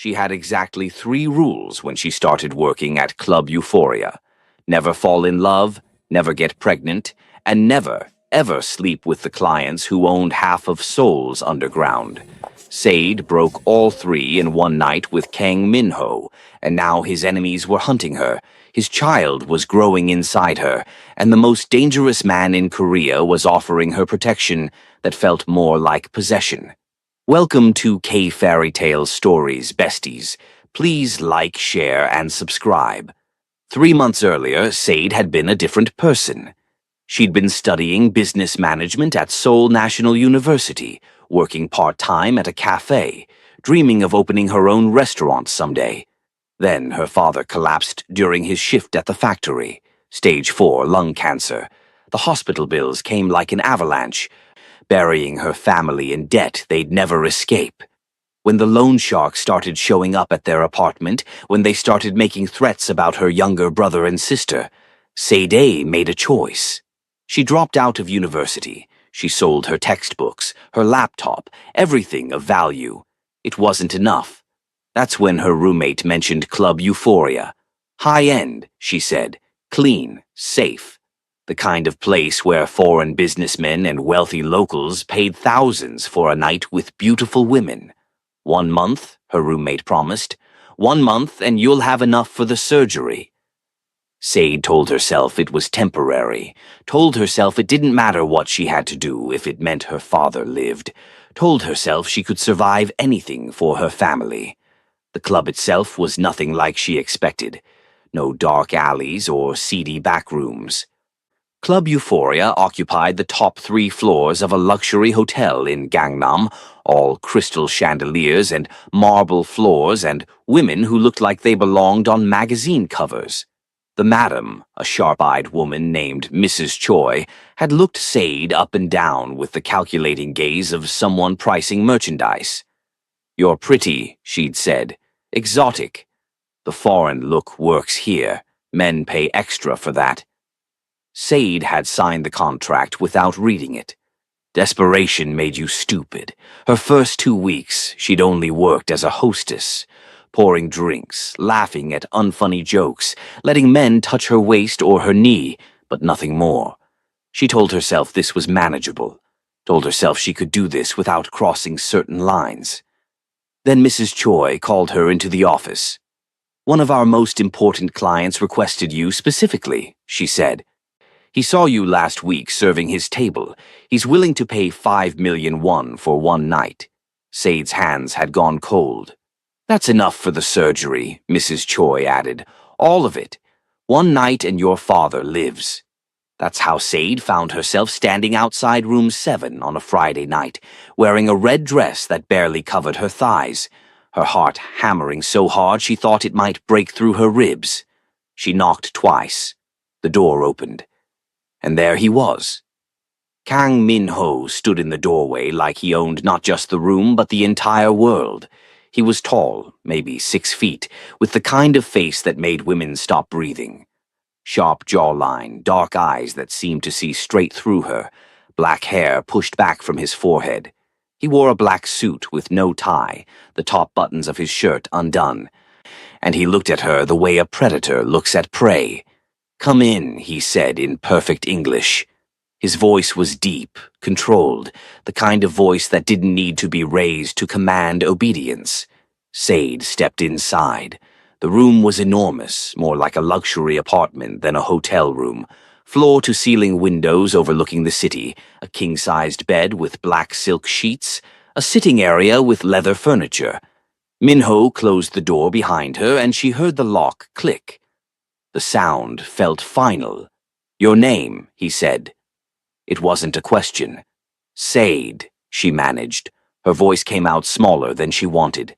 She had exactly 3 rules when she started working at Club Euphoria. Never fall in love, never get pregnant, and never, ever sleep with the clients who owned half of Seoul's underground. Sade broke all 3 in one night with Kang Min-ho, and now his enemies were hunting her. His child was growing inside her, and the most dangerous man in Korea was offering her protection that felt more like possession. Welcome to K Fairy Tale Stories, besties. Please like, share, and subscribe. 3 months earlier, Sade had been a different person. She'd been studying business management at Seoul National University, working part-time at a cafe, dreaming of opening her own restaurant someday. Then her father collapsed during his shift at the factory. Stage 4 lung cancer. The hospital bills came like an avalanche, burying her family in debt they'd never escape. When the loan sharks started showing up at their apartment, when they started making threats about her younger brother and sister, Sade made a choice. She dropped out of university. She sold her textbooks, her laptop, everything of value. It wasn't enough. That's when her roommate mentioned Club Euphoria. High-end, she said. Clean, safe. The kind of place where foreign businessmen and wealthy locals paid thousands for a night with beautiful women. 1 month, her roommate promised. 1 month and you'll have enough for the surgery. Sade told herself it was temporary, told herself it didn't matter what she had to do if it meant her father lived, told herself she could survive anything for her family. The club itself was nothing like she expected. No dark alleys or seedy back rooms. Club Euphoria occupied the top 3 floors of a luxury hotel in Gangnam, all crystal chandeliers and marble floors and women who looked like they belonged on magazine covers. The madam, a sharp-eyed woman named Mrs. Choi, had looked Sade up and down with the calculating gaze of someone pricing merchandise. "You're pretty," she'd said. "Exotic. The foreign look works here. Men pay extra for that." Sade had signed the contract without reading it. Desperation made you stupid. Her first 2 weeks, she'd only worked as a hostess, pouring drinks, laughing at unfunny jokes, letting men touch her waist or her knee, but nothing more. She told herself this was manageable, told herself she could do this without crossing certain lines. Then Mrs. Choi called her into the office. "One of our most important clients requested you specifically," she said. "He saw you last week serving his table. He's willing to pay 5 million won for 1 night." Sade's hands had gone cold. "That's enough for the surgery," Mrs. Choi added. "All of it. 1 night and your father lives." That's how Sade found herself standing outside room 7 on a Friday night, wearing a red dress that barely covered her thighs, her heart hammering so hard she thought it might break through her ribs. She knocked twice. The door opened. And there he was. Kang Min-ho stood in the doorway like he owned not just the room but the entire world. He was tall, maybe 6 feet, with the kind of face that made women stop breathing. Sharp jawline, dark eyes that seemed to see straight through her, black hair pushed back from his forehead. He wore a black suit with no tie, the top buttons of his shirt undone. And he looked at her the way a predator looks at prey. "Come in," he said in perfect English. His voice was deep, controlled, the kind of voice that didn't need to be raised to command obedience. Sade stepped inside. The room was enormous, more like a luxury apartment than a hotel room. Floor-to-ceiling windows overlooking the city, a king-sized bed with black silk sheets, a sitting area with leather furniture. Min-ho closed the door behind her and she heard the lock click. The sound felt final. "Your name," he said. It wasn't a question. "Sade," she managed. Her voice came out smaller than she wanted.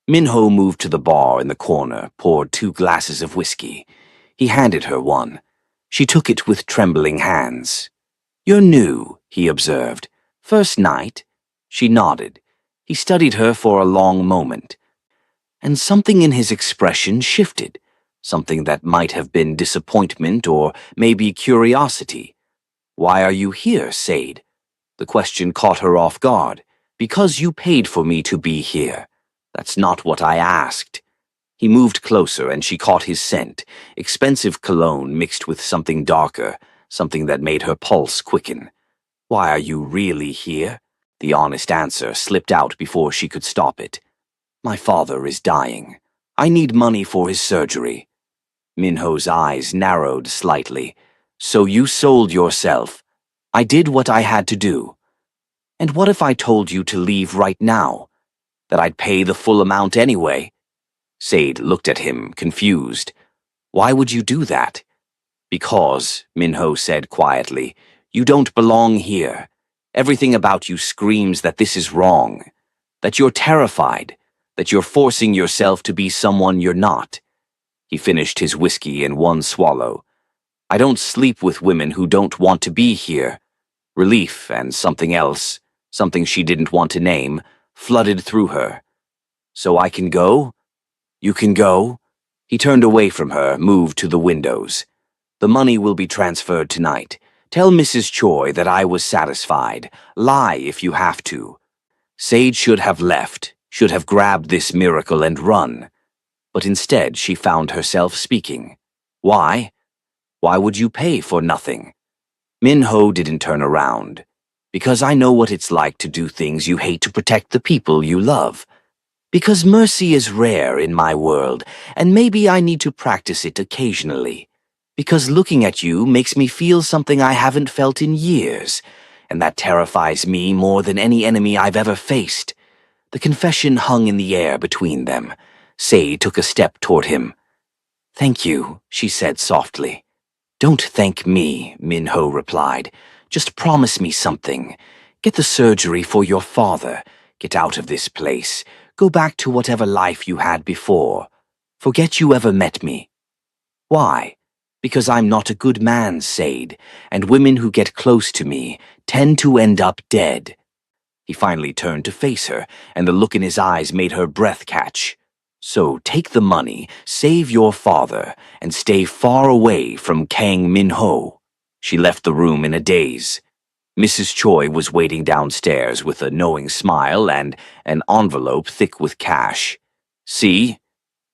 Min-ho moved to the bar in the corner, poured 2 glasses of whiskey. He handed her one. She took it with trembling hands. "You're new," he observed. "First night?" She nodded. He studied her for a long moment. And something in his expression shifted. Something that might have been disappointment or maybe curiosity. "Why are you here, Sade?" The question caught her off guard. "Because you paid for me to be here." That's not what I asked. He moved closer and she caught his scent, expensive cologne mixed with something darker, something that made her pulse quicken. Why are you really here? The honest answer slipped out before she could stop it. My father is dying. I need money for his surgery. Minho's eyes narrowed slightly. So you sold yourself. I did what I had to do. And what if I told you to leave right now? That I'd pay the full amount anyway? Sade looked at him, confused. Why would you do that? Because, Minho said quietly, you don't belong here. Everything about you screams that this is wrong. That you're terrified. That you're forcing yourself to be someone you're not. He finished his whiskey in one swallow. I don't sleep with women who don't want to be here. Relief and something else, something she didn't want to name, flooded through her. So I can go? You can go? He turned away from her, moved to the windows. The money will be transferred tonight. Tell Mrs. Choi that I was satisfied. Lie if you have to. Sade should have left, should have grabbed this miracle and run. But instead she found herself speaking. Why? Why would you pay for nothing? Minho didn't turn around. Because I know what it's like to do things you hate to protect the people you love. Because mercy is rare in my world, and maybe I need to practice it occasionally. Because looking at you makes me feel something I haven't felt in years, and that terrifies me more than any enemy I've ever faced. The confession hung in the air between them. Sade took a step toward him. Thank you, she said softly. Don't thank me, Minho replied. Just promise me something. Get the surgery for your father. Get out of this place. Go back to whatever life you had before. Forget you ever met me. Why? Because I'm not a good man, Sade, and women who get close to me tend to end up dead. He finally turned to face her, and the look in his eyes made her breath catch. So take the money, save your father, and stay far away from Kang Minho. She left the room in a daze. Mrs. Choi was waiting downstairs with a knowing smile and an envelope thick with cash. See?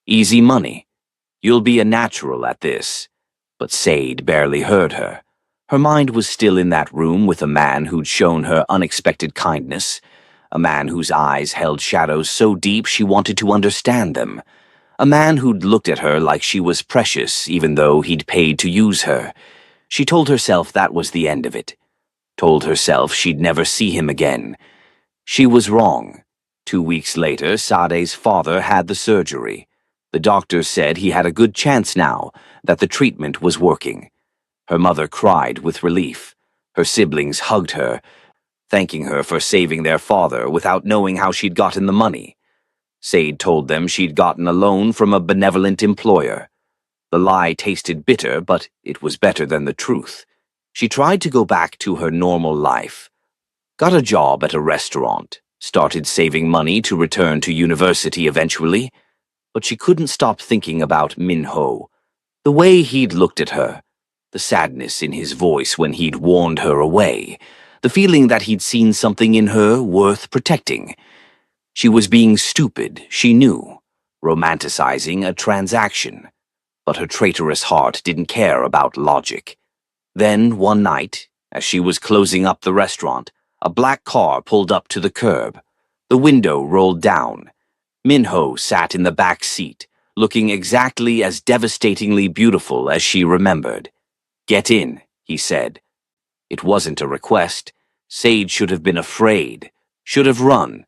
Easy money. You'll be a natural at this. But Sade barely heard her. Her mind was still in that room with a man who'd shown her unexpected kindness, a man whose eyes held shadows so deep she wanted to understand them, a man who'd looked at her like she was precious even though he'd paid to use her. She told herself that was the end of it. Told herself she'd never see him again. She was wrong. 2 weeks later, Sade's father had the surgery. The doctors said he had a good chance now, that the treatment was working. Her mother cried with relief. Her siblings hugged her, thanking her for saving their father without knowing how she'd gotten the money. Sade told them she'd gotten a loan from a benevolent employer. The lie tasted bitter, but it was better than the truth. She tried to go back to her normal life. Got a job at a restaurant, started saving money to return to university eventually. But she couldn't stop thinking about Minho, the way he'd looked at her, the sadness in his voice when he'd warned her away, the feeling that he'd seen something in her worth protecting. She was being stupid, she knew, romanticizing a transaction. But her traitorous heart didn't care about logic. Then, one night, as she was closing up the restaurant, a black car pulled up to the curb. The window rolled down. Minho sat in the back seat, looking exactly as devastatingly beautiful as she remembered. Get in, he said. It wasn't a request. Sade should have been afraid, should have run.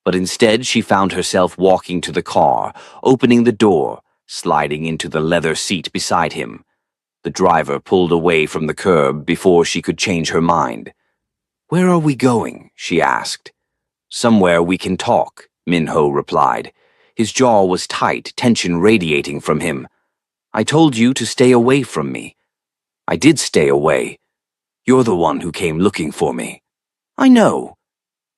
But instead she found herself walking to the car, opening the door, sliding into the leather seat beside him. The driver pulled away from the curb before she could change her mind. Where are we going? She asked. Somewhere we can talk, Minho replied. His jaw was tight, tension radiating from him. I told you to stay away from me. I did stay away. You're the one who came looking for me. I know.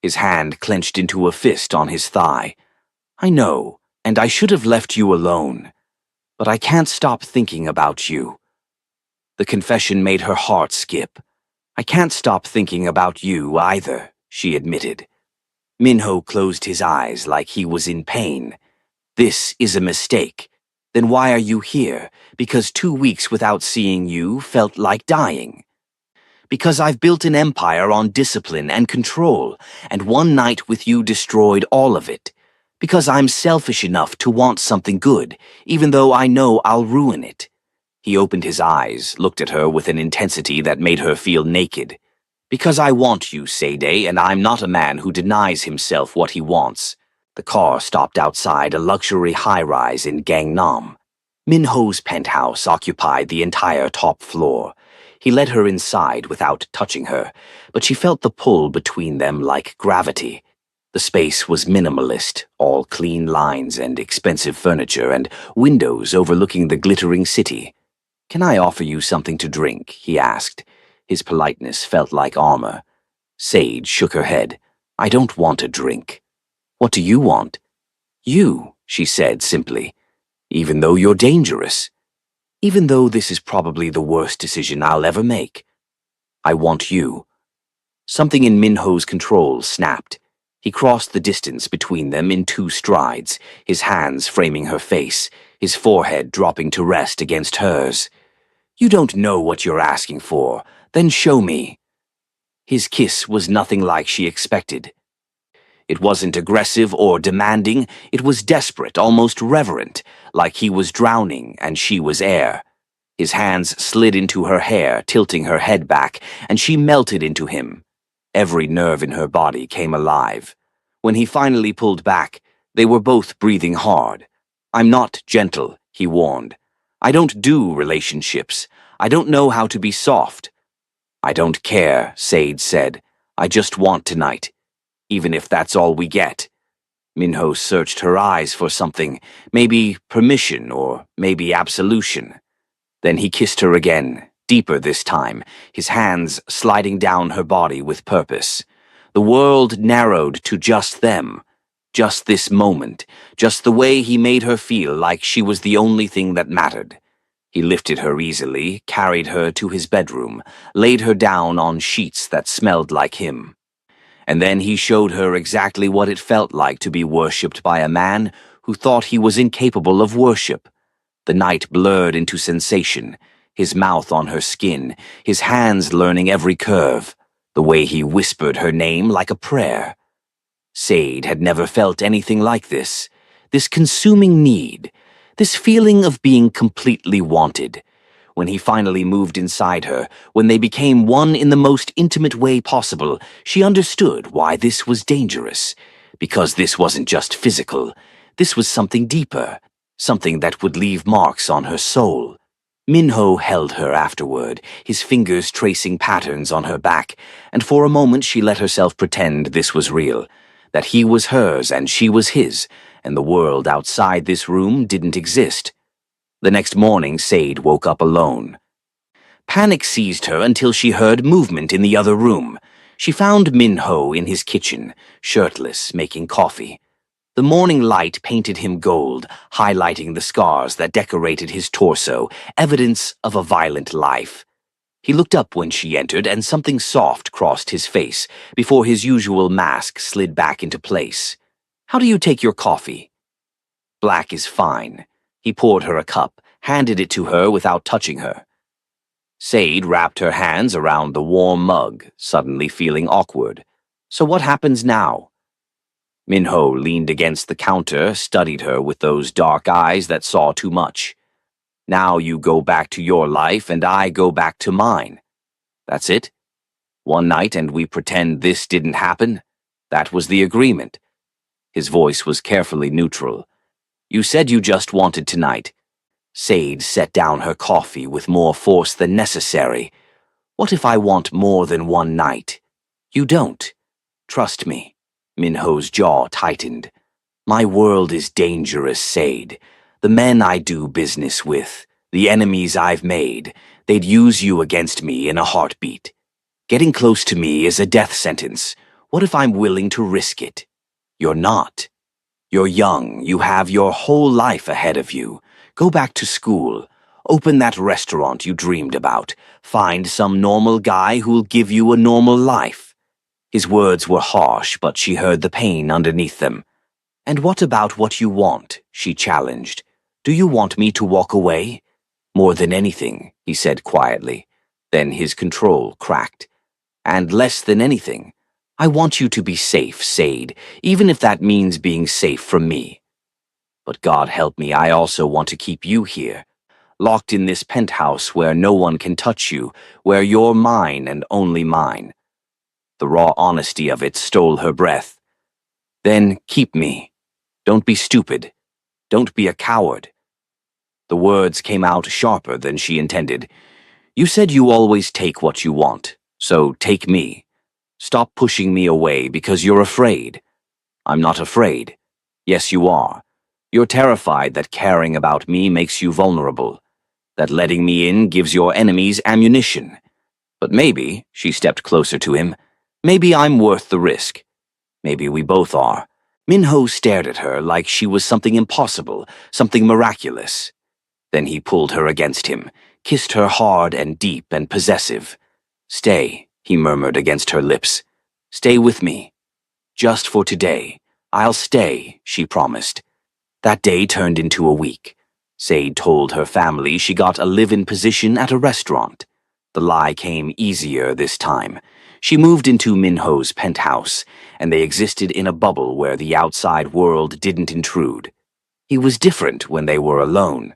His hand clenched into a fist on his thigh. I know, and I should have left you alone. But I can't stop thinking about you. The confession made her heart skip. I can't stop thinking about you either, she admitted. Minho closed his eyes like he was in pain. This is a mistake. Then why are you here? Because 2 weeks without seeing you felt like dying. Because I've built an empire on discipline and control, and one night with you destroyed all of it. Because I'm selfish enough to want something good, even though I know I'll ruin it. He opened his eyes, looked at her with an intensity that made her feel naked. Because I want you, Sade, and I'm not a man who denies himself what he wants. The car stopped outside a luxury high-rise in Gangnam. Minho's penthouse occupied the entire top floor. He led her inside without touching her, but she felt the pull between them like gravity. The space was minimalist, all clean lines and expensive furniture and windows overlooking the glittering city. "Can I offer you something to drink?" he asked. His politeness felt like armor. Sade shook her head. "I don't want a drink." "What do you want?" "You," she said simply. "Even though you're dangerous. Even though this is probably the worst decision I'll ever make. I want you." Something in Minho's control snapped. He crossed the distance between them in 2 strides, his hands framing her face, his forehead dropping to rest against hers. "You don't know what you're asking for. Then show me." His kiss was nothing like she expected. It wasn't aggressive or demanding, it was desperate, almost reverent, like he was drowning and she was air. His hands slid into her hair, tilting her head back, and she melted into him. Every nerve in her body came alive. When he finally pulled back, they were both breathing hard. "I'm not gentle," he warned. "I don't do relationships. I don't know how to be soft." "I don't care," Sade said. "I just want tonight. Even if that's all we get." Minho searched her eyes for something, maybe permission or maybe absolution. Then he kissed her again, deeper this time, his hands sliding down her body with purpose. The world narrowed to just them, just this moment, just the way he made her feel like she was the only thing that mattered. He lifted her easily, carried her to his bedroom, laid her down on sheets that smelled like him. And then he showed her exactly what it felt like to be worshipped by a man who thought he was incapable of worship. The night blurred into sensation, his mouth on her skin, his hands learning every curve, the way he whispered her name like a prayer. Sade had never felt anything like this consuming need, this feeling of being completely wanted. When he finally moved inside her, when they became one in the most intimate way possible, she understood why this was dangerous. Because this wasn't just physical. This was something deeper, something that would leave marks on her soul. Minho held her afterward, his fingers tracing patterns on her back, and for a moment she let herself pretend this was real, that he was hers and she was his, and the world outside this room didn't exist. The next morning, Sade woke up alone. Panic seized her until she heard movement in the other room. She found Minho in his kitchen, shirtless, making coffee. The morning light painted him gold, highlighting the scars that decorated his torso, evidence of a violent life. He looked up when she entered, and something soft crossed his face before his usual mask slid back into place. "How do you take your coffee?" "Black is fine." He poured her a cup, handed it to her without touching her. Sade wrapped her hands around the warm mug, suddenly feeling awkward. "So what happens now?" Minho leaned against the counter, studied her with those dark eyes that saw too much. "Now you go back to your life and I go back to mine. That's it? One night and we pretend this didn't happen? That was the agreement." His voice was carefully neutral. "You said you just wanted tonight." Sade set down her coffee with more force than necessary. "What if I want more than one night?" "You don't. Trust me." Minho's jaw tightened. "My world is dangerous, Sade. The men I do business with, the enemies I've made, they'd use you against me in a heartbeat. Getting close to me is a death sentence. What if I'm willing to risk it? You're not. You're young, you have your whole life ahead of you. Go back to school. Open that restaurant you dreamed about. Find some normal guy who'll give you a normal life. His words were harsh, but she heard the pain underneath them. "And what about what you want?" she challenged. "Do you want me to walk away?" "More than anything," he said quietly. Then his control cracked. "And less than anything, I want you to be safe, Sade, even if that means being safe from me. But God help me, I also want to keep you here, locked in this penthouse where no one can touch you, where you're mine and only mine." The raw honesty of it stole her breath. "Then keep me. Don't be stupid. Don't be a coward." The words came out sharper than she intended. "You said you always take what you want, so take me. Stop pushing me away because you're afraid." "I'm not afraid." "Yes, you are. You're terrified that caring about me makes you vulnerable, that letting me in gives your enemies ammunition. But maybe," she stepped closer to him, "maybe I'm worth the risk. Maybe we both are." Minho stared at her like she was something impossible, something miraculous. Then he pulled her against him, kissed her hard and deep and possessive. "Stay," he murmured against her lips. "Stay with me. Just for today. I'll stay," she promised. That day turned into a week. Sade told her family she got a live-in position at a restaurant. The lie came easier this time. She moved into Minho's penthouse, and they existed in a bubble where the outside world didn't intrude. He was different when they were alone.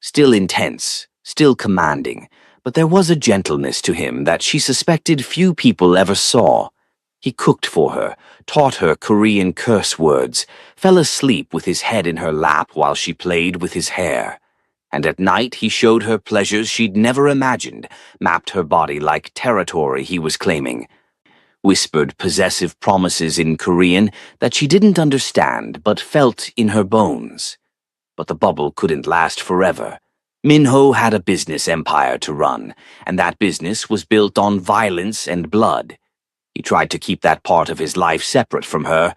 Still intense, still commanding, but there was a gentleness to him that she suspected few people ever saw. He cooked for her, taught her Korean curse words, fell asleep with his head in her lap while she played with his hair. And at night he showed her pleasures she'd never imagined, mapped her body like territory he was claiming, whispered possessive promises in Korean that she didn't understand but felt in her bones. But the bubble couldn't last forever. Minho had a business empire to run, and that business was built on violence and blood. He tried to keep that part of his life separate from her,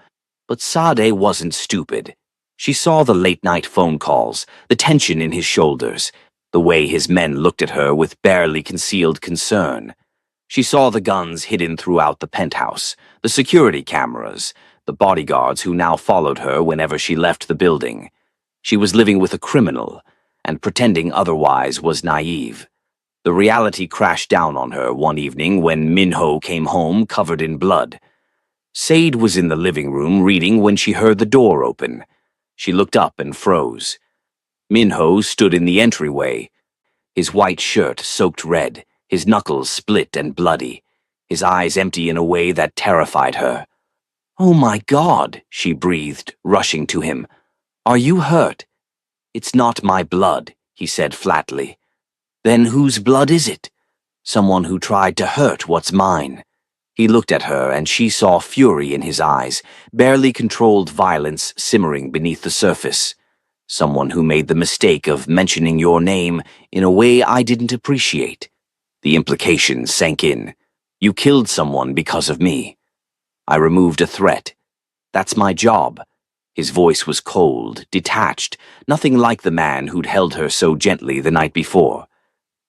but Sade wasn't stupid. She saw the late-night phone calls, the tension in his shoulders, the way his men looked at her with barely concealed concern. She saw the guns hidden throughout the penthouse, the security cameras, the bodyguards who now followed her whenever she left the building. She was living with a criminal, and pretending otherwise was naive. The reality crashed down on her one evening when Minho came home covered in blood. Sade was in the living room reading when she heard the door open. She looked up and froze. Minho stood in the entryway, his white shirt soaked red, his knuckles split and bloody, his eyes empty in a way that terrified her. "Oh my God," she breathed, rushing to him. "Are you hurt?" "It's not my blood," he said flatly. "Then whose blood is it?" "Someone who tried to hurt what's mine." He looked at her and she saw fury in his eyes, barely controlled violence simmering beneath the surface. "Someone who made the mistake of mentioning your name in a way I didn't appreciate." The implication sank in. "You killed someone because of me." "I removed a threat. That's my job." His voice was cold, detached, nothing like the man who'd held her so gently the night before.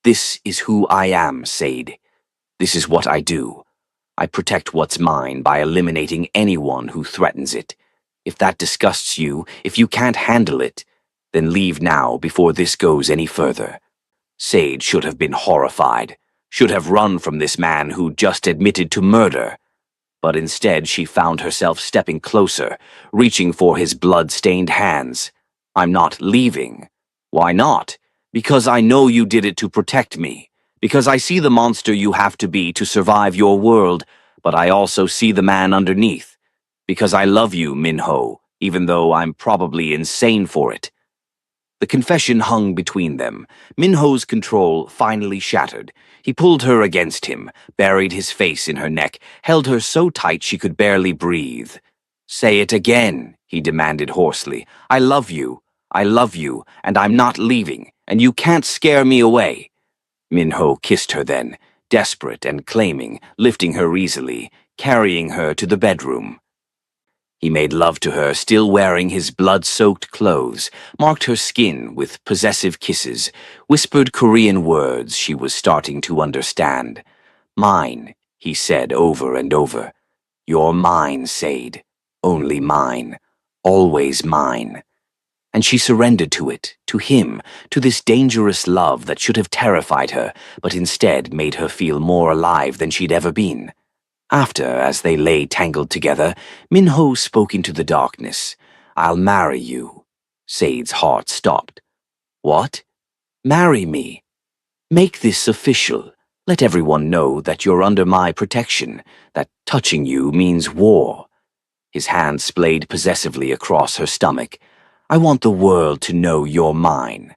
"This is who I am, Sade. This is what I do. I protect what's mine by eliminating anyone who threatens it. If that disgusts you, if you can't handle it, then leave now before this goes any further." Sade should have been horrified, should have run from this man who just admitted to murder. But instead she found herself stepping closer, reaching for his blood-stained hands. "I'm not leaving." "Why not?" "Because I know you did it to protect me. Because I see the monster you have to be to survive your world, but I also see the man underneath. Because I love you, Minho, even though I'm probably insane for it." The confession hung between them. Minho's control finally shattered. He pulled her against him, buried his face in her neck, held her so tight she could barely breathe. "Say it again," he demanded hoarsely. I love you, and I'm not leaving, and you can't scare me away." Minho kissed her then, desperate and claiming, lifting her easily, carrying her to the bedroom. He made love to her, still wearing his blood-soaked clothes, marked her skin with possessive kisses, whispered Korean words she was starting to understand. "Mine," he said over and over. You're mine, Sade. Only mine. Always mine. And she surrendered to it, to him, to this dangerous love that should have terrified her, but instead made her feel more alive than she'd ever been. After, as they lay tangled together, Minho spoke into the darkness. "I'll marry you." Sade's heart stopped. "What?" "Marry me. Make this official. Let everyone know that you're under my protection, that touching you means war." His hand splayed possessively across her stomach. "I want the world to know you're mine.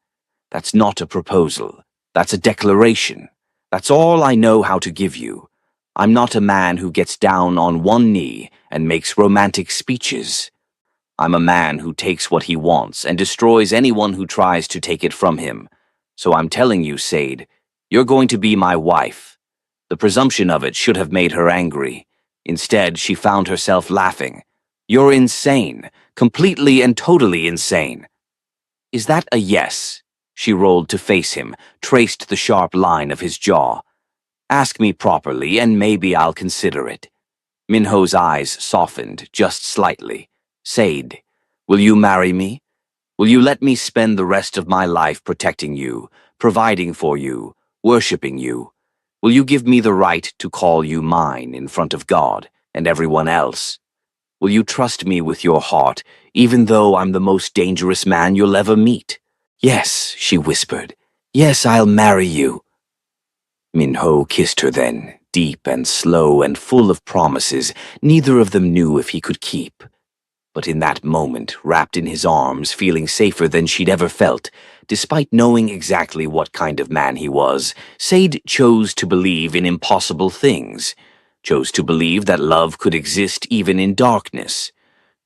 That's not a proposal. That's a declaration. That's all I know how to give you. I'm not a man who gets down on one knee and makes romantic speeches. I'm a man who takes what he wants and destroys anyone who tries to take it from him. So I'm telling you, Sade, you're going to be my wife." The presumption of it should have made her angry. Instead, she found herself laughing. "You're insane. Completely and totally insane." "Is that a yes?" She rolled to face him, traced the sharp line of his jaw. "Ask me properly, and maybe I'll consider it." Minho's eyes softened just slightly. "Sade, will you marry me? Will you let me spend the rest of my life protecting you, providing for you, worshipping you? Will you give me the right to call you mine in front of God and everyone else? Will you trust me with your heart, even though I'm the most dangerous man you'll ever meet?" "Yes," she whispered. "Yes, I'll marry you." Minho kissed her then, deep and slow and full of promises neither of them knew if he could keep. But in that moment, wrapped in his arms, feeling safer than she'd ever felt, despite knowing exactly what kind of man he was, Sade chose to believe in impossible things, chose to believe that love could exist even in darkness,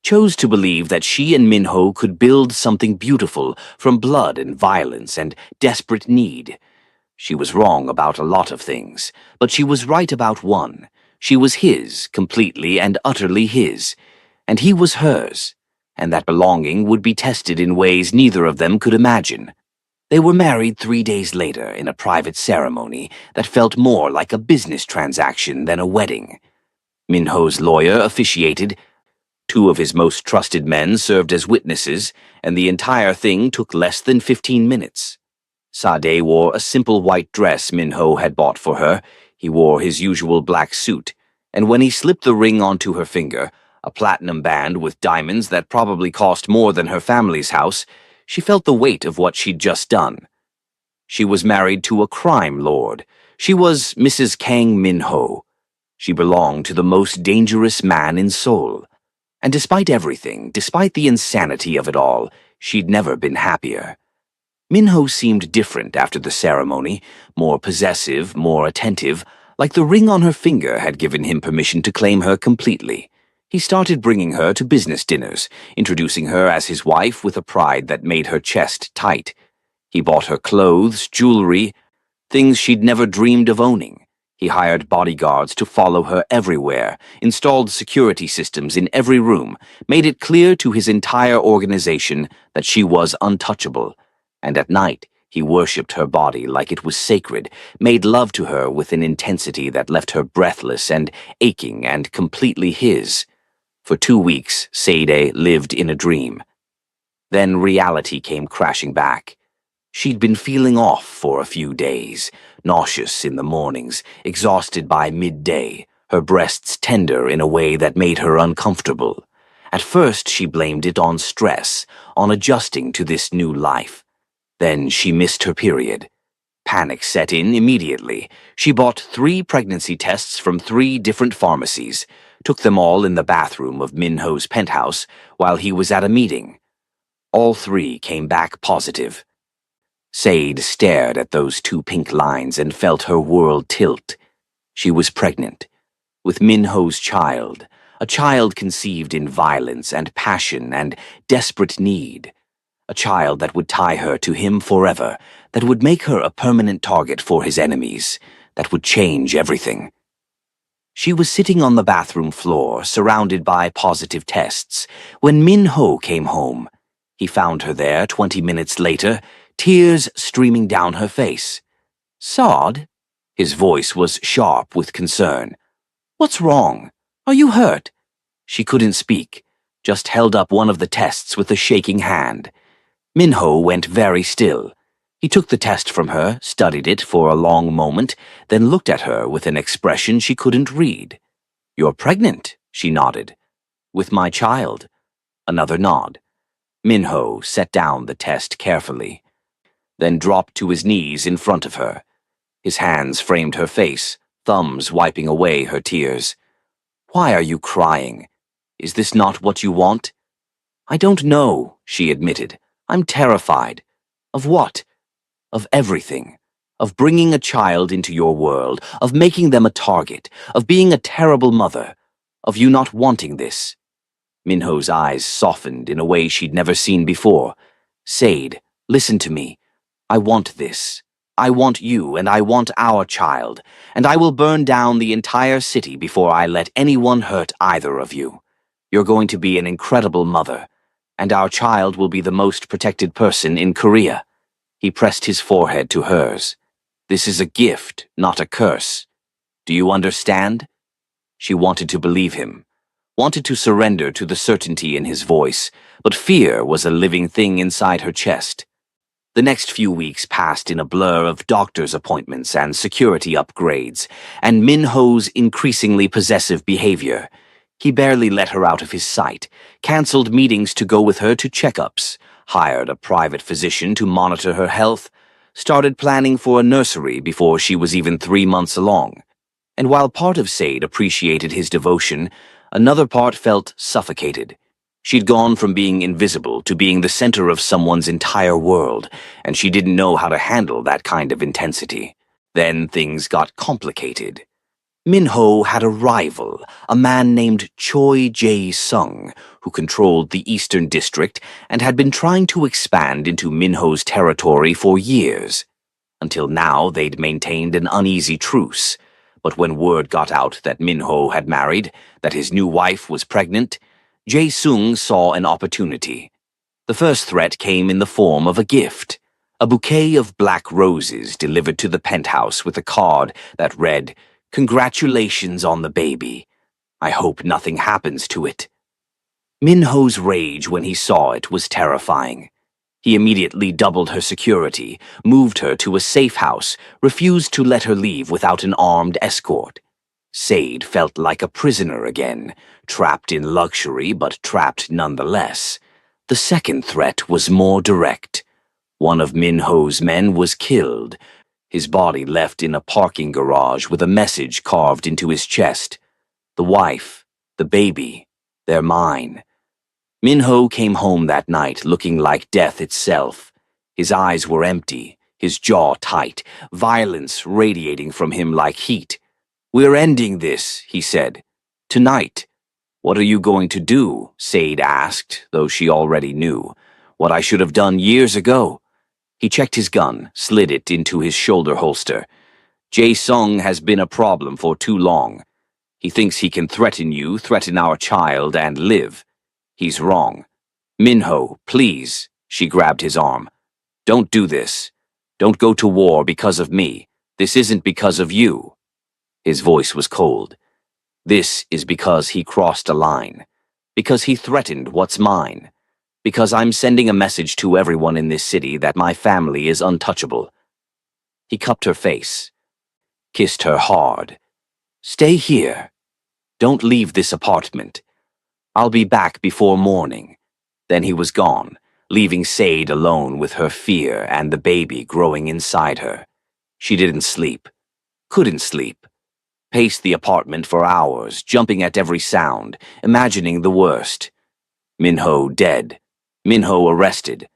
chose to believe that she and Minho could build something beautiful from blood and violence and desperate need. She was wrong about a lot of things, but she was right about one. She was his, completely and utterly his, and he was hers, and that belonging would be tested in ways neither of them could imagine. They were married 3 days later in a private ceremony that felt more like a business transaction than a wedding. Minho's lawyer officiated. 2 of his most trusted men served as witnesses, and the entire thing took less than 15 minutes. Sade wore a simple white dress Minho had bought for her. He wore his usual black suit, and when he slipped the ring onto her finger, a platinum band with diamonds that probably cost more than her family's house, she felt the weight of what she'd just done. She was married to a crime lord. She was Mrs. Kang Minho. She belonged to the most dangerous man in Seoul. And despite everything, despite the insanity of it all, she'd never been happier. Minho seemed different after the ceremony, more possessive, more attentive, like the ring on her finger had given him permission to claim her completely. He started bringing her to business dinners, introducing her as his wife with a pride that made her chest tight. He bought her clothes, jewelry, things she'd never dreamed of owning. He hired bodyguards to follow her everywhere, installed security systems in every room, made it clear to his entire organization that she was untouchable. And at night, he worshipped her body like it was sacred, made love to her with an intensity that left her breathless and aching and completely his. For 2 weeks, Sade lived in a dream. Then reality came crashing back. She'd been feeling off for a few days, nauseous in the mornings, exhausted by midday, her breasts tender in a way that made her uncomfortable. At first, she blamed it on stress, on adjusting to this new life. Then she missed her period. Panic set in immediately. She bought 3 pregnancy tests from 3 different pharmacies, took them all in the bathroom of Minho's penthouse while he was at a meeting. All 3 came back positive. Sade stared at those 2 pink lines and felt her world tilt. She was pregnant, with Minho's child, a child conceived in violence and passion and desperate need. A child that would tie her to him forever, that would make her a permanent target for his enemies, that would change everything. She was sitting on the bathroom floor, surrounded by positive tests, when Minho came home. He found her there 20 minutes later, tears streaming down her face. "Sade?" His voice was sharp with concern. "What's wrong? Are you hurt? She couldn't speak, just held up one of the tests with a shaking hand. Minho went very still. He took the test from her, studied it for a long moment, then looked at her with an expression she couldn't read. You're pregnant, she nodded. With my child. Another nod. Minho set down the test carefully, then dropped to his knees in front of her. His hands framed her face, thumbs wiping away her tears. Why are you crying? Is this not what you want? I don't know, she admitted. I'm terrified. Of what? Of everything. Of bringing a child into your world, of making them a target, of being a terrible mother, of you not wanting this. Minho's eyes softened in a way she'd never seen before. Sade, listen to me. I want this. I want you, and I want our child, and I will burn down the entire city before I let anyone hurt either of you. You're going to be an incredible mother, and our child will be the most protected person in Korea. He pressed his forehead to hers. This is a gift, not a curse. Do you understand? She wanted to believe him, wanted to surrender to the certainty in his voice, but fear was a living thing inside her chest. The next few weeks passed in a blur of doctor's appointments and security upgrades, and Minho's increasingly possessive behavior. He barely let her out of his sight, canceled meetings to go with her to checkups, hired a private physician to monitor her health, started planning for a nursery before she was even 3 months along. And while part of Sade appreciated his devotion, another part felt suffocated. She'd gone from being invisible to being the center of someone's entire world, and she didn't know how to handle that kind of intensity. Then things got complicated. Minho had a rival, a man named Choi Jae-sung, who controlled the Eastern District and had been trying to expand into Minho's territory for years. Until now, they'd maintained an uneasy truce. But when word got out that Minho had married, that his new wife was pregnant, Jae-sung saw an opportunity. The first threat came in the form of a gift, a bouquet of black roses delivered to the penthouse with a card that read, "Congratulations on the baby. I hope nothing happens to it." Minho's rage when he saw it was terrifying. He immediately doubled her security, moved her to a safe house, refused to let her leave without an armed escort. Sade felt like a prisoner again, trapped in luxury but trapped nonetheless. The second threat was more direct. One of Minho's men was killed, his body left in a parking garage with a message carved into his chest. The wife, the baby, they're mine. Minho came home that night looking like death itself. His eyes were empty, his jaw tight, violence radiating from him like heat. "We're ending this," he said. "Tonight." "What are you going to do?" Sade asked, though she already knew. "What I should have done years ago." He checked his gun, slid it into his shoulder holster. "Jae-sung has been a problem for too long. He thinks he can threaten you, threaten our child, and live. He's wrong. Minho, please." She grabbed his arm. "Don't do this. Don't go to war because of me. This isn't because of you." His voice was cold. "This is because he crossed a line. Because he threatened what's mine. Because I'm sending a message to everyone in this city that my family is untouchable." He cupped her face, kissed her hard. "Stay here. Don't leave this apartment. I'll be back before morning." Then he was gone, leaving Sade alone with her fear and the baby growing inside her. She didn't sleep. Couldn't sleep. Paced the apartment for hours, jumping at every sound, imagining the worst. Minho dead. Minho arrested.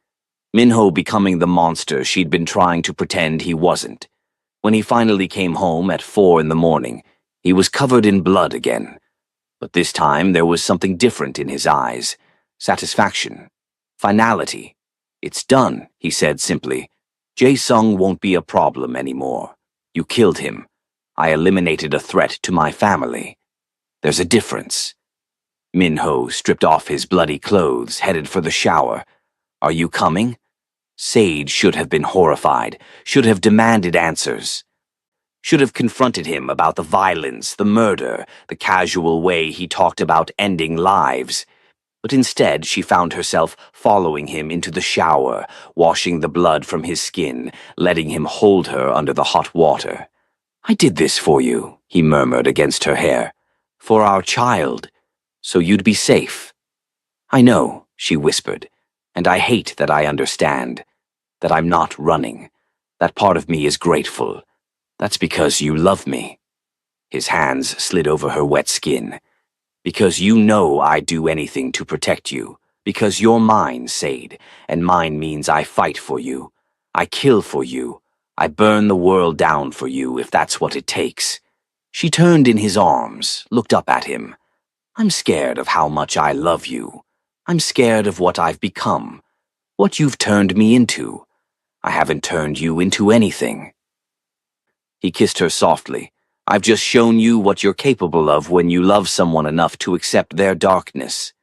Minho becoming the monster she'd been trying to pretend he wasn't. When he finally came home at 4 in the morning, he was covered in blood again. But this time there was something different in his eyes. Satisfaction. Finality. "It's done," he said simply. "Jae-sung won't be a problem anymore. You killed him. I eliminated a threat to my family. There's a difference." Minho stripped off his bloody clothes, headed for the shower. "Are you coming?" Sade should have been horrified, should have demanded answers. should have confronted him about the violence, the murder, the casual way he talked about ending lives. But instead, she found herself following him into the shower, washing the blood from his skin, letting him hold her under the hot water. "I did this for you," he murmured against her hair. "For our child, so you'd be safe." "I know," she whispered, "and I hate that I understand, that I'm not running. That part of me is grateful. That's because you love me." His hands slid over her wet skin. "Because you know I'd do anything to protect you. Because you're mine, Sade, and mine means I fight for you. I kill for you. I burn the world down for you if that's what it takes." She turned in his arms, looked up at him. "I'm scared of how much I love you. I'm scared of what I've become, what you've turned me into. I haven't turned you into anything." He kissed her softly. "I've just shown you what you're capable of when you love someone enough to accept their darkness.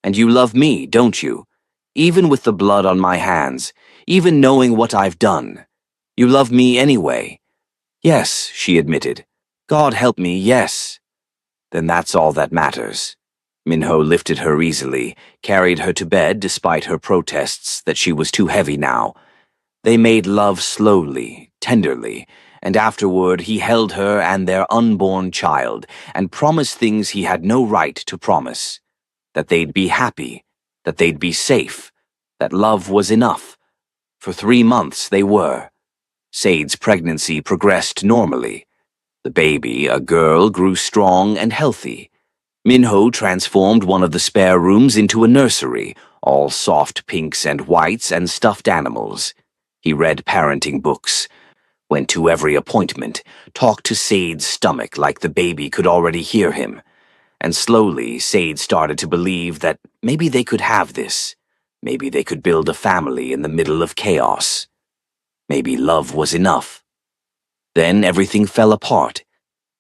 And you love me, don't you? Even with the blood on my hands, even knowing what I've done. You love me anyway." "Yes," she admitted. "God help me, yes." "Then that's all that matters." Minho lifted her easily, carried her to bed despite her protests that she was too heavy now. They made love slowly, tenderly, and afterward he held her and their unborn child and promised things he had no right to promise. That they'd be happy, that they'd be safe, that love was enough. For 3 months they were. Sade's pregnancy progressed normally. The baby, a girl, grew strong and healthy. Minho transformed one of the spare rooms into a nursery, all soft pinks and whites and stuffed animals. He read parenting books, went to every appointment, talked to Sade's stomach like the baby could already hear him. And slowly, Sade started to believe that maybe they could have this. Maybe they could build a family in the middle of chaos. Maybe love was enough. Then everything fell apart.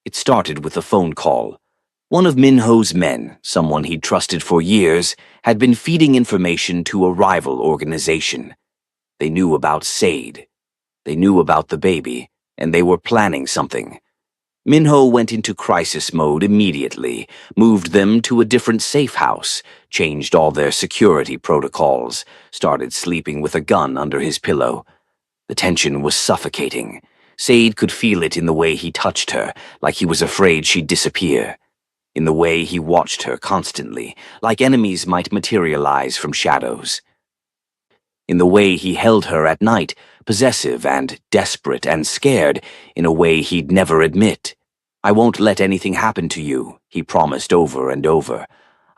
It started with a phone call. One of Minho's men, someone he'd trusted for years, had been feeding information to a rival organization. They knew about Sade. They knew about the baby, and they were planning something. Minho went into crisis mode immediately, moved them to a different safe house, changed all their security protocols, started sleeping with a gun under his pillow. The tension was suffocating. Sade could feel it in the way he touched her, like he was afraid she'd disappear. In the way he watched her constantly, like enemies might materialize from shadows. In the way he held her at night, possessive and desperate and scared, in a way he'd never admit. "I won't let anything happen to you," he promised over and over.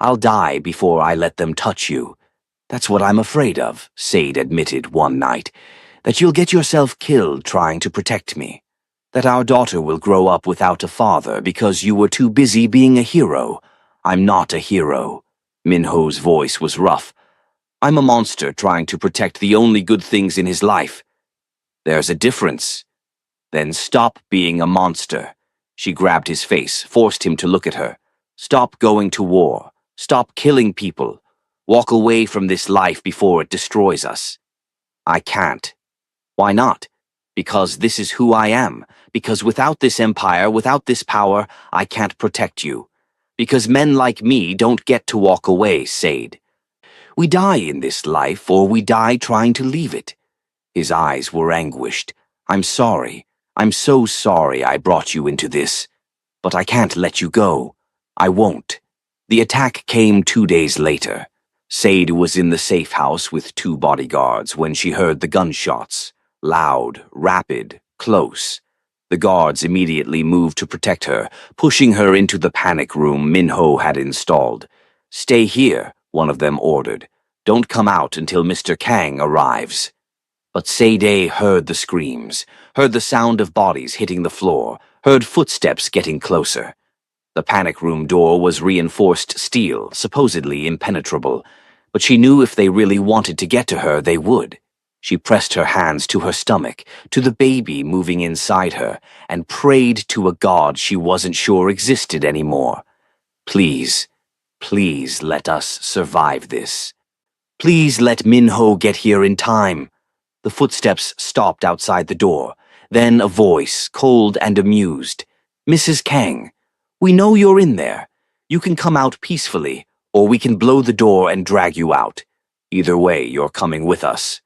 "I'll die before I let them touch you." "That's what I'm afraid of," Sade admitted one night. "That you'll get yourself killed trying to protect me. That our daughter will grow up without a father because you were too busy being a hero. I'm not a hero." Minho's voice was rough. "I'm a monster trying to protect the only good things in his life." "There's a difference." "Then stop being a monster." She grabbed his face, forced him to look at her. "Stop going to war. Stop killing people. Walk away from this life before it destroys us." "I can't." "Why not?" "Because this is who I am. Because without this empire, without this power, I can't protect you. Because men like me don't get to walk away, Sade. We die in this life, or we die trying to leave it." His eyes were anguished. "I'm sorry. I'm so sorry I brought you into this. But I can't let you go. I won't." The attack came 2 days later. Sade was in the safe house with 2 bodyguards when she heard the gunshots. Loud, rapid, close. The guards immediately moved to protect her, pushing her into the panic room Minho had installed. "Stay here," one of them ordered. "Don't come out until Mr. Kang arrives." But Sade heard the screams, heard the sound of bodies hitting the floor, heard footsteps getting closer. The panic room door was reinforced steel, supposedly impenetrable, but she knew if they really wanted to get to her, they would. She pressed her hands to her stomach, to the baby moving inside her, and prayed to a god she wasn't sure existed anymore. "Please, please let us survive this. Please let Minho get here in time." The footsteps stopped outside the door. Then a voice, cold and amused. "Mrs. Kang, we know you're in there. You can come out peacefully, or we can blow the door and drag you out. Either way, you're coming with us."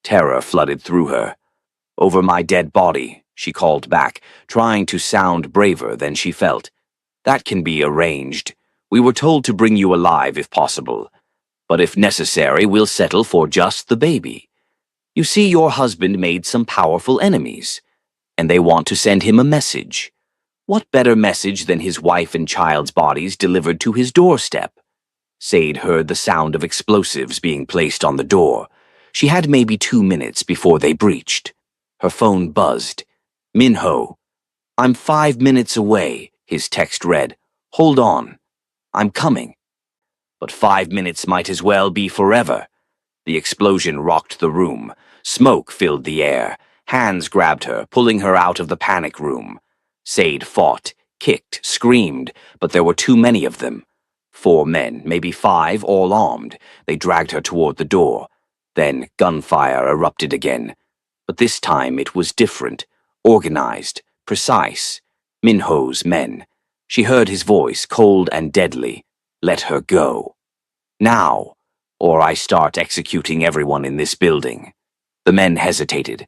Terror flooded through her. "Over my dead body," she called back, trying to sound braver than she felt. "That can be arranged. We were told to bring you alive if possible. But if necessary, we'll settle for just the baby. You see, your husband made some powerful enemies, and they want to send him a message. What better message than his wife and child's bodies delivered to his doorstep?" Sade heard the sound of explosives being placed on the door. She had maybe 2 minutes before they breached. Her phone buzzed. "Minho, I'm 5 minutes away," his text read. "Hold on. I'm coming." But 5 minutes might as well be forever. The explosion rocked the room. Smoke filled the air. Hands grabbed her, pulling her out of the panic room. Sade fought, kicked, screamed, but there were too many of them. 4 men, maybe 5, all armed. They dragged her toward the door. Then gunfire erupted again. But this time it was different, organized, precise. Minho's men. She heard his voice, cold and deadly. "Let her go. Now, or I start executing everyone in this building." The men hesitated.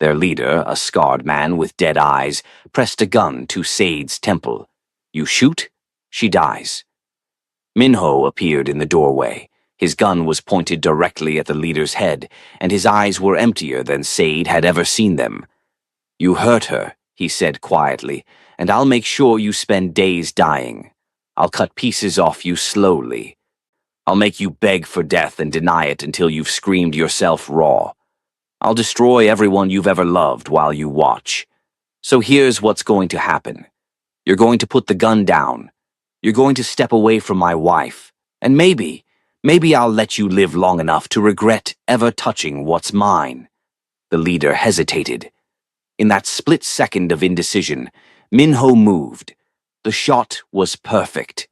Their leader, a scarred man with dead eyes, pressed a gun to Sade's temple. "You shoot, she dies." Minho appeared in the doorway. His gun was pointed directly at the leader's head, and his eyes were emptier than Sade had ever seen them. "You hurt her," he said quietly, "and I'll make sure you spend days dying. I'll cut pieces off you slowly. I'll make you beg for death and deny it until you've screamed yourself raw. I'll destroy everyone you've ever loved while you watch. So here's what's going to happen. You're going to put the gun down. You're going to step away from my wife. And maybe I'll let you live long enough to regret ever touching what's mine." The leader hesitated. In that split second of indecision, Minho moved. The shot was perfect.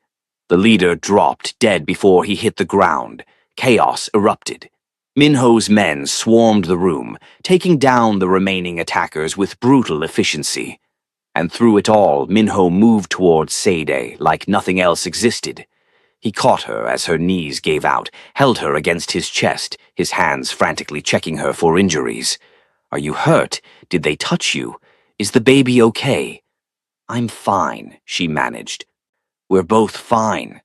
The leader dropped dead before he hit the ground. Chaos erupted. Minho's men swarmed the room, taking down the remaining attackers with brutal efficiency. And through it all, Minho moved towards Sade like nothing else existed. He caught her as her knees gave out, held her against his chest, his hands frantically checking her for injuries. "Are you hurt? Did they touch you? Is the baby okay?" "I'm fine," she managed. "We're both fine.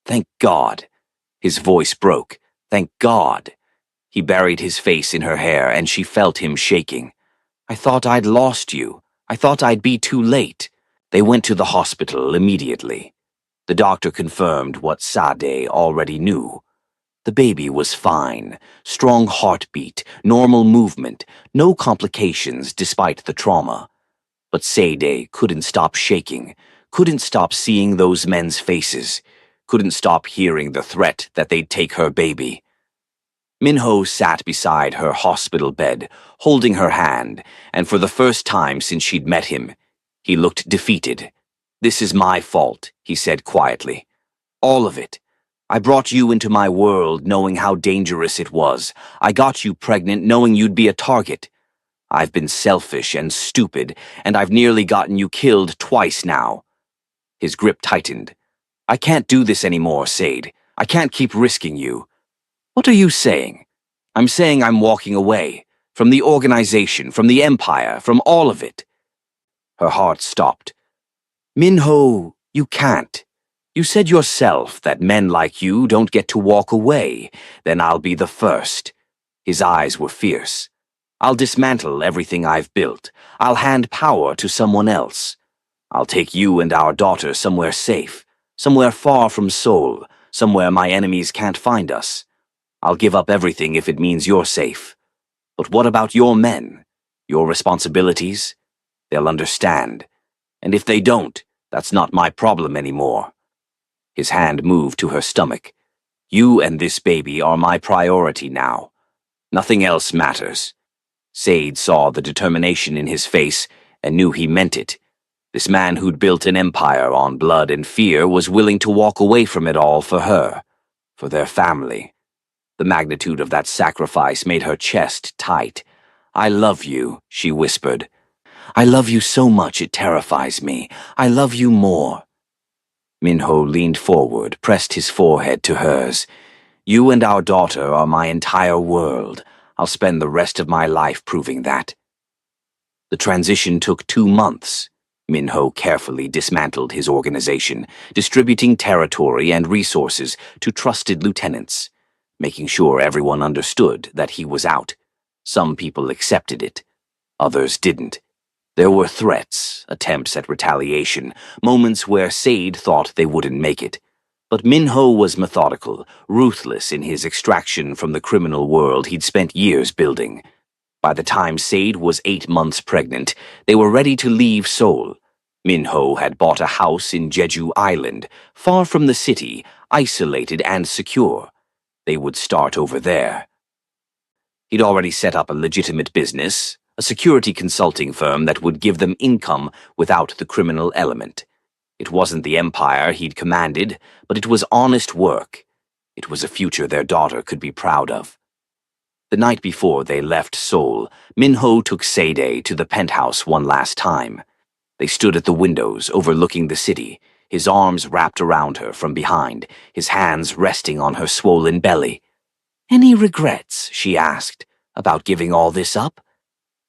Thank God." His voice broke. "Thank God." He buried his face in her hair, and she felt him shaking. "I thought I'd lost you. I thought I'd be too late." They went to the hospital immediately. The doctor confirmed what Sade already knew. The baby was fine. Strong heartbeat, normal movement, no complications despite the trauma. But Sade couldn't stop shaking, couldn't stop seeing those men's faces, couldn't stop hearing the threat that they'd take her baby. Minho sat beside her hospital bed, holding her hand, and for the first time since she'd met him, he looked defeated. "This is my fault," he said quietly. "All of it. I brought you into my world knowing how dangerous it was. I got you pregnant knowing you'd be a target. I've been selfish and stupid, and I've nearly gotten you killed twice now." His grip tightened. "I can't do this anymore, Sade. I can't keep risking you." "What are you saying?" "I'm saying I'm walking away. From the organization, from the empire, from all of it." Her heart stopped. "Minho, you can't. You said yourself that men like you don't get to walk away. Then I'll be the first." His eyes were fierce. "I'll dismantle everything I've built. I'll hand power to someone else. I'll take you and our daughter somewhere safe, somewhere far from Seoul, somewhere my enemies can't find us. I'll give up everything if it means you're safe. But what about your men? Your responsibilities? They'll understand. And if they don't, that's not my problem anymore." His hand moved to her stomach. "You and this baby are my priority now. Nothing else matters." Sade saw the determination in his face and knew he meant it. This man who'd built an empire on blood and fear was willing to walk away from it all for her, for their family. The magnitude of that sacrifice made her chest tight. "I love you," she whispered. I love you so much it terrifies me. I love you more. Minho leaned forward, pressed his forehead to hers. You and our daughter are my entire world. I'll spend the rest of my life proving that. The transition took 2 months. Minho carefully dismantled his organization, distributing territory and resources to trusted lieutenants, making sure everyone understood that he was out. Some people accepted it. Others didn't. There were threats, attempts at retaliation, moments where Sade thought they wouldn't make it. But Minho was methodical, ruthless in his extraction from the criminal world he'd spent years building. By the time Sade was 8 months pregnant, they were ready to leave Seoul. Minho had bought a house in Jeju Island, far from the city, isolated and secure. They would start over there. He'd already set up a legitimate business, a security consulting firm that would give them income without the criminal element. It wasn't the empire he'd commanded, but it was honest work. It was a future their daughter could be proud of. The night before they left Seoul, Minho took Sade to the penthouse one last time. They stood at the windows overlooking the city, his arms wrapped around her from behind, his hands resting on her swollen belly. "Any regrets?" she asked, "about giving all this up?"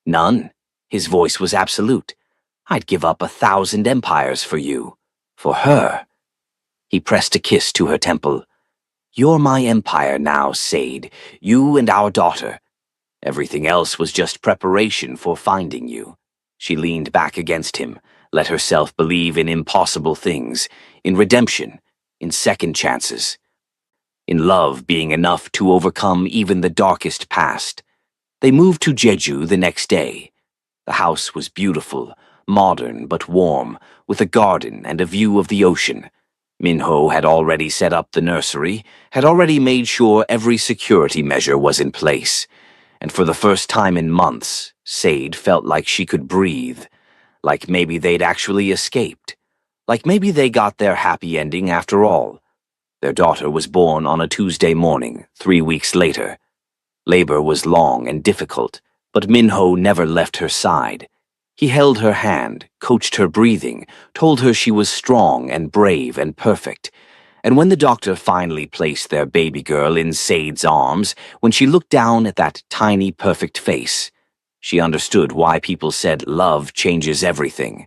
"None." His voice was absolute. "I'd give up 1,000 empires for you. For her." He pressed a kiss to her temple. "You're my empire now, Sade. You and our daughter. Everything else was just preparation for finding you." She leaned back against him, let herself believe in impossible things, in redemption, in second chances, in love being enough to overcome even the darkest past. They moved to Jeju the next day. The house was beautiful, modern but warm, with a garden and a view of the ocean. Minho had already set up the nursery, had already made sure every security measure was in place. And for the first time in months, Sade felt like she could breathe, like maybe they'd actually escaped, like maybe they got their happy ending after all. Their daughter was born on a Tuesday morning, 3 weeks later. Labor was long and difficult, but Minho never left her side. He held her hand, coached her breathing, told her she was strong and brave and perfect. And when the doctor finally placed their baby girl in Sade's arms, when she looked down at that tiny, perfect face, she understood why people said love changes everything.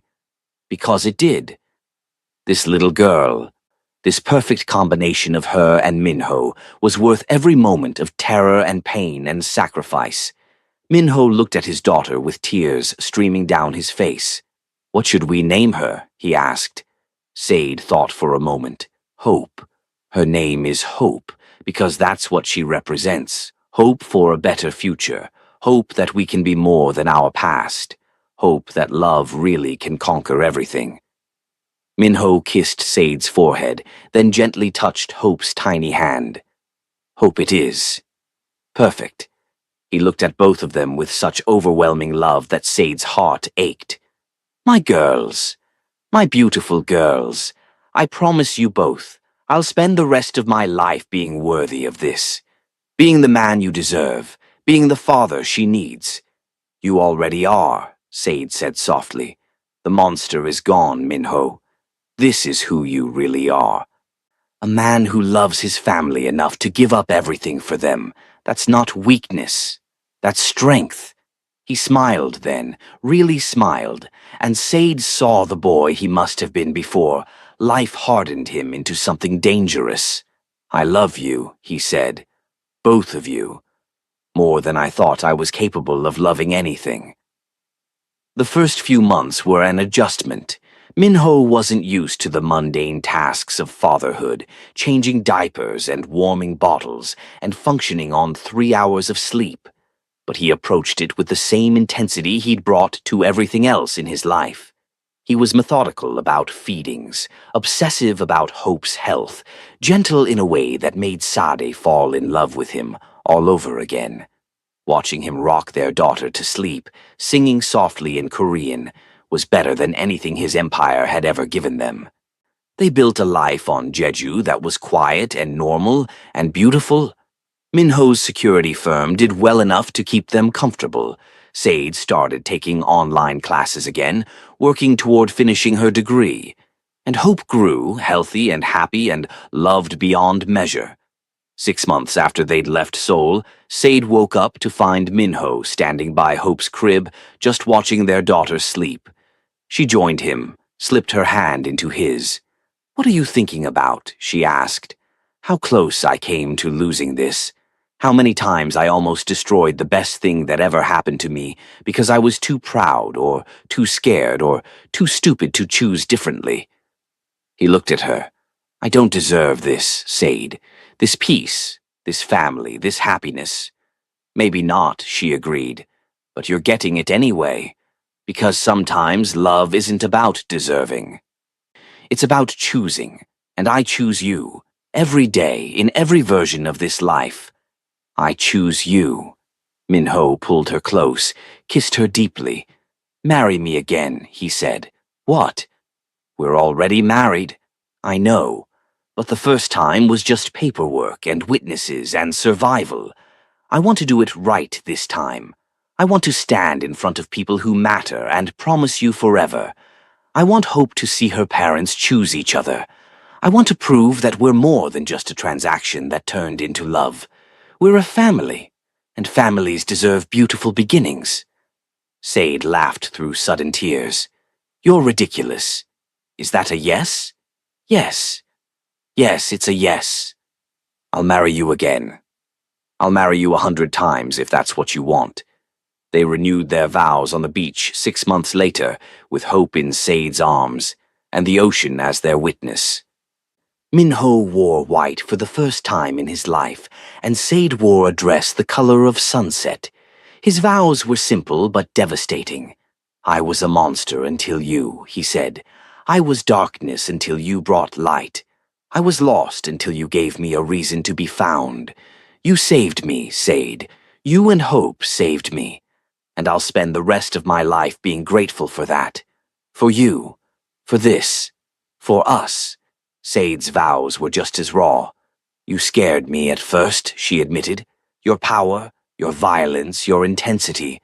Because it did. This little girl, this perfect combination of her and Minho, was worth every moment of terror and pain and sacrifice. Minho looked at his daughter with tears streaming down his face. "What should we name her?" he asked. Sade thought for a moment. "Hope. Her name is Hope, because that's what she represents. Hope for a better future. Hope that we can be more than our past. Hope that love really can conquer everything." Minho kissed Sade's forehead, then gently touched Hope's tiny hand. "Hope it is. Perfect." He looked at both of them with such overwhelming love that Sade's heart ached. "My girls, my beautiful girls, I promise you both, I'll spend the rest of my life being worthy of this. Being the man you deserve, being the father she needs." "You already are," Sade said softly. "The monster is gone, Minho. This is who you really are. A man who loves his family enough to give up everything for them. That's not weakness. That's strength." He smiled then, really smiled, and Sade saw the boy he must have been before. Life hardened him into something dangerous. "I love you," he said. "Both of you. More than I thought I was capable of loving anything." The first few months were an adjustment. Minho wasn't used to the mundane tasks of fatherhood, changing diapers and warming bottles, and functioning on 3 hours of sleep. But he approached it with the same intensity he'd brought to everything else in his life. He was methodical about feedings, obsessive about Hope's health, gentle in a way that made Sade fall in love with him all over again. Watching him rock their daughter to sleep, singing softly in Korean, was better than anything his empire had ever given them. They built a life on Jeju that was quiet and normal and beautiful. Minho's security firm did well enough to keep them comfortable. Sade started taking online classes again, working toward finishing her degree. And Hope grew, healthy and happy and loved beyond measure. 6 months after they'd left Seoul, Sade woke up to find Minho standing by Hope's crib, just watching their daughter sleep. She joined him, slipped her hand into his. "What are you thinking about?" she asked. "How close I came to losing this. How many times I almost destroyed the best thing that ever happened to me because I was too proud or too scared or too stupid to choose differently." He looked at her. "I don't deserve this, Sade. This peace, this family, this happiness." "Maybe not," she agreed, "but you're getting it anyway. Because sometimes love isn't about deserving. It's about choosing, and I choose you. Every day, in every version of this life. I choose you." Minho pulled her close, kissed her deeply. "Marry me again," he said. "What?" "We're already married." "I know. But the first time was just paperwork and witnesses and survival. I want to do it right this time. I want to stand in front of people who matter and promise you forever. I want Hope to see her parents choose each other. I want to prove that we're more than just a transaction that turned into love. We're a family, and families deserve beautiful beginnings." Sade laughed through sudden tears. "You're ridiculous. Is that a yes?" "Yes. Yes, it's a yes. I'll marry you again. I'll marry you 100 times if that's what you want." They renewed their vows on the beach 6 months later, with Hope in Sade's arms, and the ocean as their witness. Minho wore white for the first time in his life, and Sade wore a dress the color of sunset. His vows were simple but devastating. "I was a monster until you," he said. "I was darkness until you brought light. I was lost until you gave me a reason to be found. You saved me, Sade. You and Hope saved me. And I'll spend the rest of my life being grateful for that. For you. For this. For us." Sade's vows were just as raw. "You scared me at first," she admitted. "Your power, your violence, your intensity.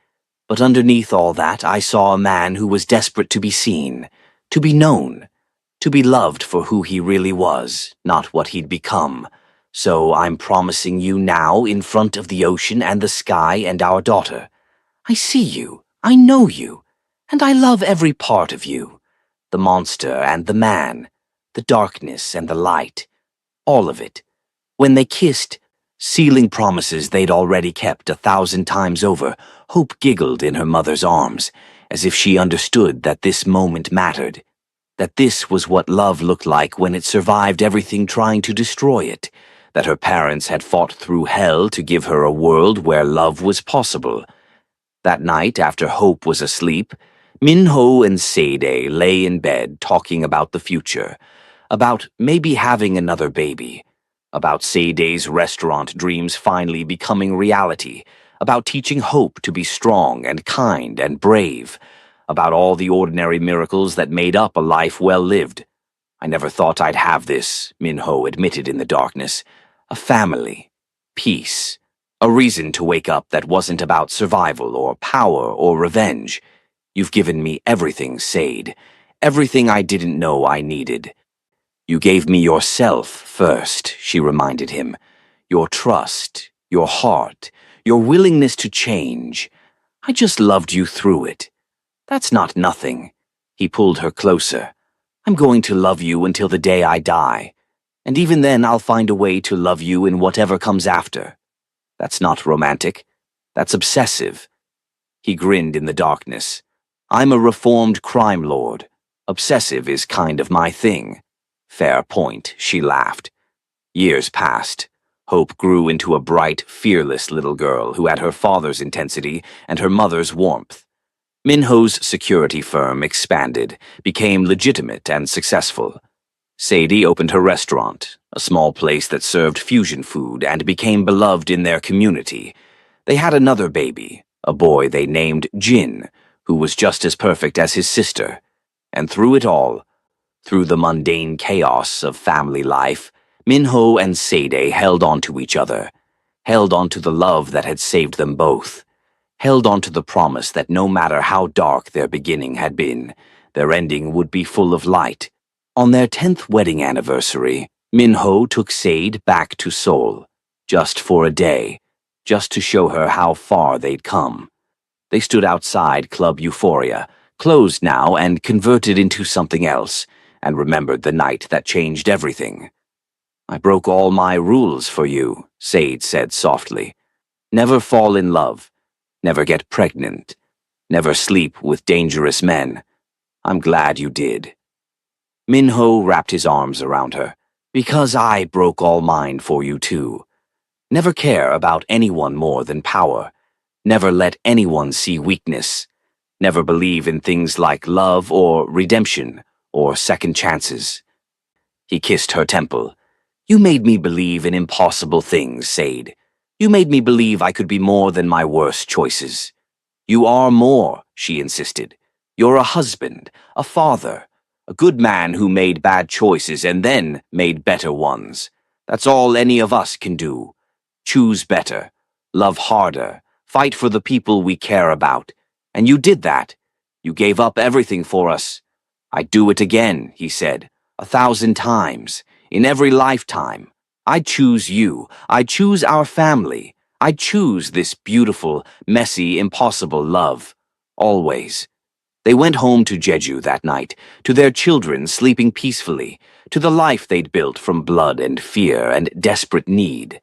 But underneath all that, I saw a man who was desperate to be seen, to be known, to be loved for who he really was, not what he'd become. So I'm promising you now in front of the ocean and the sky and our daughter. I see you, I know you, and I love every part of you. The monster and the man, the darkness and the light, all of it." When they kissed, sealing promises they'd already kept 1,000 times over, Hope giggled in her mother's arms, as if she understood that this moment mattered, that this was what love looked like when it survived everything trying to destroy it, that her parents had fought through hell to give her a world where love was possible. That night, after Hope was asleep, Minho and Sade lay in bed talking about the future, about maybe having another baby, about Sade's restaurant dreams finally becoming reality, about teaching Hope to be strong and kind and brave, about all the ordinary miracles that made up a life well lived. "I never thought I'd have this," Minho admitted in the darkness. "A family, peace, a reason to wake up that wasn't about survival or power or revenge. You've given me everything, Sade, everything I didn't know I needed." "You gave me yourself first," she reminded him. "Your trust, your heart, your willingness to change. I just loved you through it. That's not nothing." He pulled her closer. "I'm going to love you until the day I die. And even then I'll find a way to love you in whatever comes after. That's not romantic. That's obsessive." He grinned in the darkness. "I'm a reformed crime lord. Obsessive is kind of my thing." "Fair point," she laughed. Years passed. Hope grew into a bright, fearless little girl who had her father's intensity and her mother's warmth. Minho's security firm expanded, became legitimate and successful. Sadie opened her restaurant, a small place that served fusion food and became beloved in their community. They had another baby, a boy they named Jin, who was just as perfect as his sister. And through it all, through the mundane chaos of family life, Minho and Sade held on to each other. held on to the love that had saved them both, held on to the promise that no matter how dark their beginning had been, their ending would be full of light. On their 10th wedding anniversary, Minho took Sade back to Seoul, just for a day, just to show her how far they'd come. They stood outside Club Euphoria, closed now and converted into something else, and remembered the night that changed everything. "I broke all my rules for you," Sade said softly. "Never fall in love, never get pregnant, never sleep with dangerous men. I'm glad you did." Minho wrapped his arms around her. "Because I broke all mine for you too. Never care about anyone more than power. Never let anyone see weakness. Never believe in things like love or redemption or second chances." He kissed her temple. "You made me believe in impossible things, Sade. You made me believe I could be more than my worst choices." "You are more," she insisted. "You're a husband, a father, a good man who made bad choices and then made better ones. That's all any of us can do. Choose better, love harder, fight for the people we care about. And you did that. You gave up everything for us." "I'd do it again," he said, 1,000 times, in every lifetime. I'd choose you. I'd choose our family. I'd choose this beautiful, messy, impossible love. Always. They went home to Jeju that night, to their children sleeping peacefully, to the life they'd built from blood and fear and desperate need.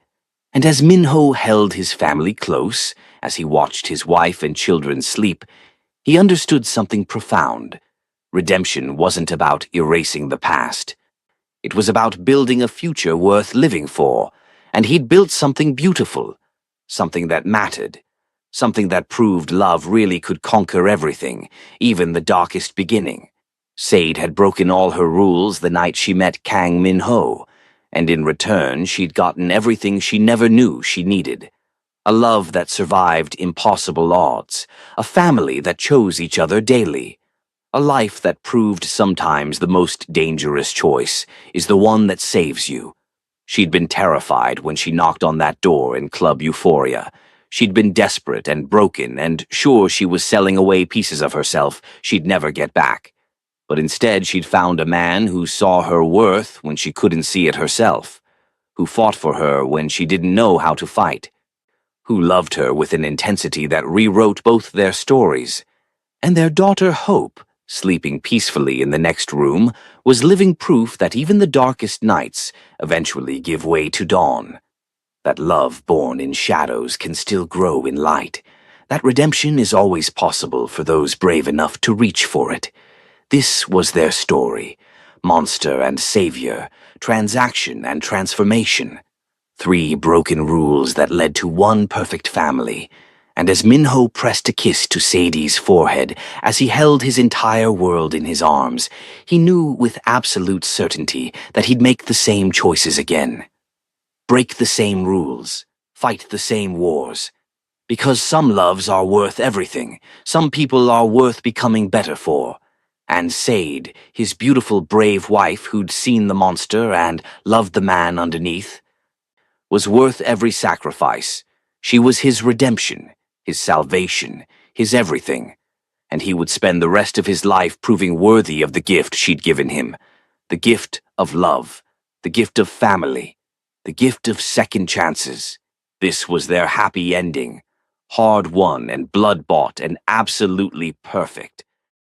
And as Minho held his family close, as he watched his wife and children sleep, he understood something profound. Redemption wasn't about erasing the past. It was about building a future worth living for, and he'd built something beautiful, something that mattered, something that proved love really could conquer everything, even the darkest beginning. Sade had broken all her rules the night she met Kang Min-ho, and in return she'd gotten everything she never knew she needed. A love that survived impossible odds, a family that chose each other daily, a life that proved sometimes the most dangerous choice is the one that saves you. She'd been terrified when she knocked on that door in Club Euphoria. She'd been desperate and broken and sure she was selling away pieces of herself she'd never get back. But instead she'd found a man who saw her worth when she couldn't see it herself, who fought for her when she didn't know how to fight, who loved her with an intensity that rewrote both their stories. And their daughter Hope, sleeping peacefully in the next room, was living proof that even the darkest nights eventually give way to dawn. That love born in shadows can still grow in light. That redemption is always possible for those brave enough to reach for it. This was their story. Monster and savior, transaction and transformation. 3 broken rules that led to one perfect family. And as Minho pressed a kiss to Sadie's forehead, as he held his entire world in his arms, he knew with absolute certainty that he'd make the same choices again. Break the same rules, fight the same wars. Because some loves are worth everything, some people are worth becoming better for. And Sade, his beautiful brave wife who'd seen the monster and loved the man underneath, was worth every sacrifice. She was his redemption, his salvation, his everything, and he would spend the rest of his life proving worthy of the gift she'd given him, the gift of love, the gift of family, the gift of second chances. This was their happy ending, hard-won and blood-bought and absolutely perfect.